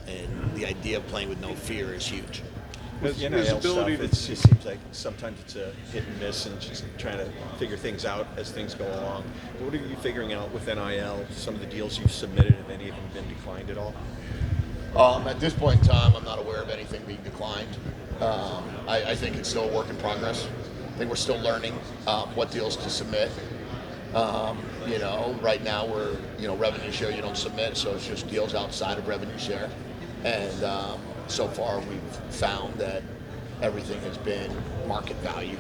and the idea of playing with no fear is huge. With His NIL ability stuff, to... it just seems like sometimes it's a hit and miss, and just trying to figure things out as things go along. What are you figuring out with NIL? Some of the deals you've submitted, have any of them been declined at all? At this point in time, I'm not aware of anything being declined. I think it's still a work in progress. I think we're still learning what deals to submit. Right now we're, revenue share you don't submit, so it's just deals outside of revenue share. And so far we've found that everything has been market value.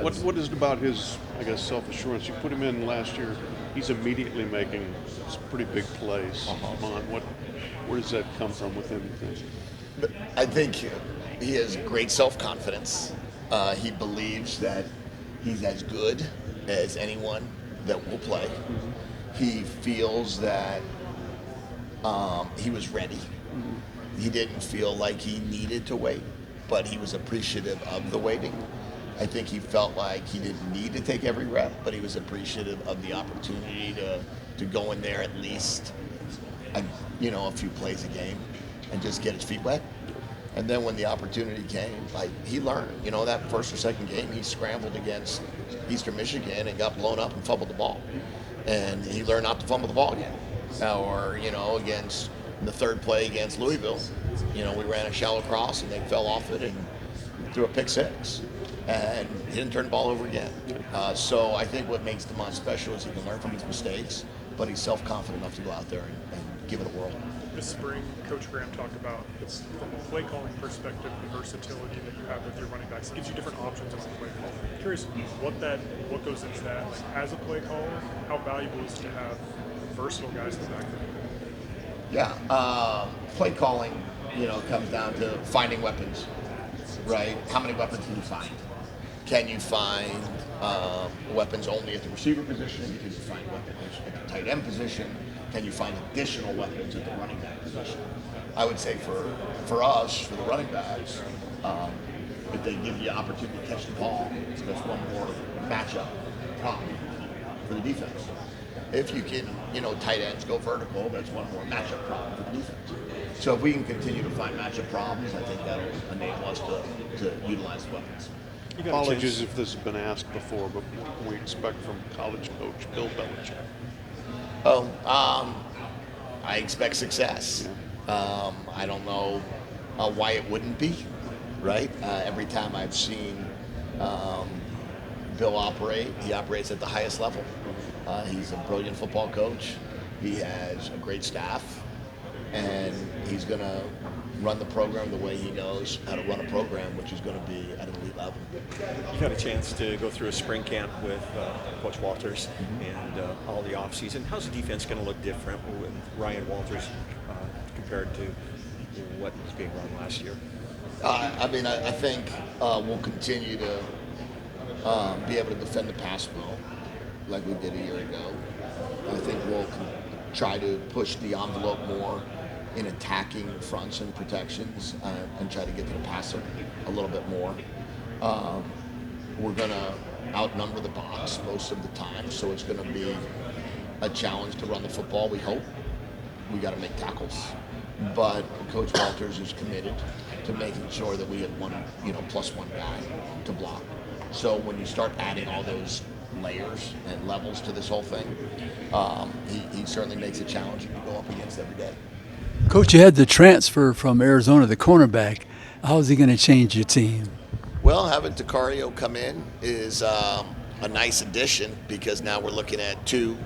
What is it about his, self-assurance? You put him in last year, he's immediately making some pretty big plays. Where does that come from with him? I think he has great self-confidence. He believes that he's as good as anyone that will play. He feels that he was ready. He didn't feel like he needed to wait, but he was appreciative of the waiting. I think he felt like he didn't need to take every rep, but he was appreciative of the opportunity to go in there at least a few plays a game and just get his feet wet. And then when the opportunity came, he learned. That first or second game, he scrambled against Eastern Michigan and got blown up and fumbled the ball. And he learned not to fumble the ball again. Or, against the third play against Louisville, we ran a shallow cross and they fell off it and threw a pick six. And he didn't turn the ball over again. So I think what makes DeMont special is he can learn from his mistakes, but he's self-confident enough to go out there and give it a whirl. This spring, Coach Graham talked about, it's from a play calling perspective, the versatility that you have with your running backs. It gives you different options as a play caller. I'm curious what goes into that. As a play caller, how valuable is it to have versatile guys in the backfield? Yeah, play calling, comes down to finding weapons, right? How many weapons can you find? Can you find weapons only at the receiver position? Can you find weapons at the tight end position? Can you find additional weapons at the running back position? I would say for us, for the running backs, if they give you an opportunity to catch the ball, that's one more matchup problem for the defense. If you can, tight ends go vertical, that's one more matchup problem for the defense. So if we can continue to find matchup problems, I think that'll enable us to utilize the weapons. Apologies if this has been asked before, but what can we expect from college coach Bill Belichick? I expect success. I don't know why it wouldn't be, right? Every time I've seen Bill operate, he operates at the highest level. He's a brilliant football coach. He has a great staff, and he's going to run the program the way he knows how to run a program, which is going to be at an elite level. You had a chance to go through a spring camp with Coach Walters and all the offseason. How's the defense going to look different with Ryan Walters compared to what was being run last year? I think we'll continue to be able to defend the pass well, like we did a year ago. I think we'll try to push the envelope more in attacking fronts and protections and try to get to the passer a little bit more. We're going to outnumber the box most of the time, so it's going to be a challenge to run the football, we hope. We got to make tackles. But Coach Walters is committed to making sure that we have one, plus one guy to block. So when you start adding all those layers and levels to this whole thing, he certainly makes it challenging to go up against every day. Coach, you had the transfer from Arizona, the cornerback. How is he going to change your team? Well, having Takario come in is a nice addition because now we're looking at two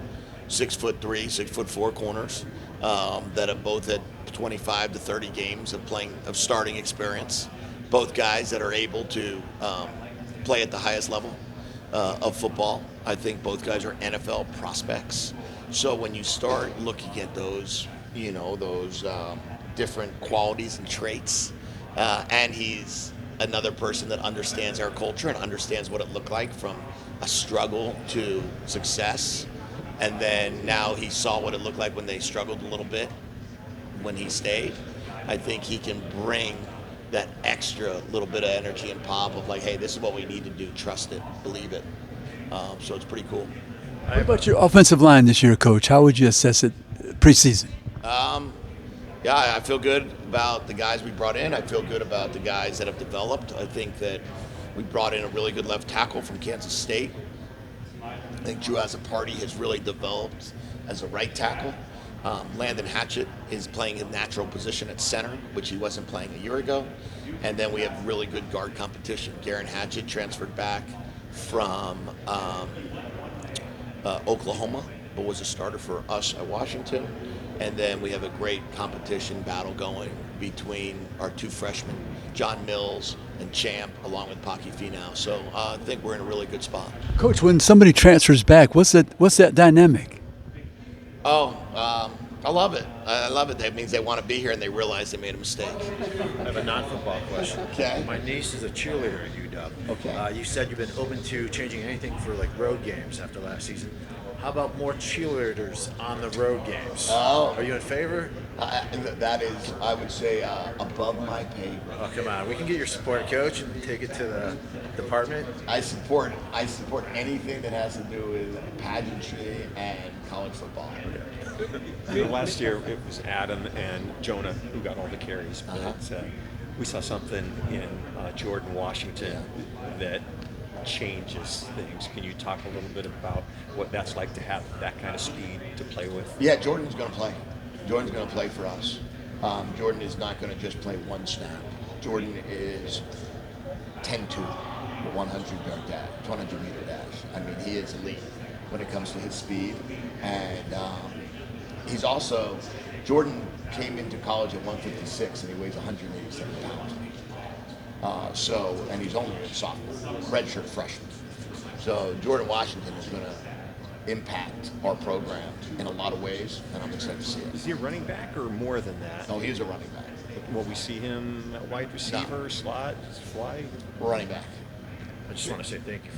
6'3", 6'4" corners that have both had 25 to 30 games of starting experience. Both guys that are able to play at the highest level of football. I think both guys are NFL prospects. So when you start looking at those, those different qualities and traits, and he's another person that understands our culture and understands what it looked like from a struggle to success. And then now he saw what it looked like when they struggled a little bit when he stayed. I think he can bring that extra little bit of energy and pop of like, hey, this is what we need to do. Trust it, believe it. So it's pretty cool. What about your offensive line this year, Coach? How would you assess it preseason? Yeah, I feel good about the guys we brought in. I feel good about the guys that have developed. I think that we brought in a really good left tackle from Kansas State. I think Drew Party has really developed as a right tackle. Landon Hatchett is playing his natural position at center, which he wasn't playing a year ago. And then we have really good guard competition. Garen Hatchett transferred back from Oklahoma, but was a starter for us at Washington. And then we have a great competition battle going between our two freshmen, John Mills and Champ, along with Paki Finau. So I think we're in a really good spot. Coach, when somebody transfers back, what's that dynamic? I love it. I love it. That means they want to be here and they realize they made a mistake. I have a non-football question. Okay. My niece is a cheerleader at UW. Okay. You said you've been open to changing anything for like road games after last season. How about more cheerleaders on the road games? Oh. Are you in favor? That is, I would say, above my pay grade. Oh, come on. We can get your support, coach, and take it to the department. I support anything that has to do with pageantry and college football. Last year it was Adam and Jonah who got all the carries, but we saw something in Jordan Washington that changes things. Can you talk a little bit about what that's like to have that kind of speed to play with? Yeah, Jordan's going to play. Jordan's going to play for us. Jordan is not going to just play one snap. Jordan is 10-2, 100-yard dash, 200-meter dash. I mean, he is elite when it comes to his speed. And he's also, Jordan came into college at 156 and he weighs 187 pounds. And he's only a sophomore, redshirt freshman. So Jordan Washington is going to impact our program in a lot of ways, and I'm excited to see it. Is he a running back or more than that? No, he's a running back. Will we see him at wide receiver, slot, fly? Running back. I just want to say thank you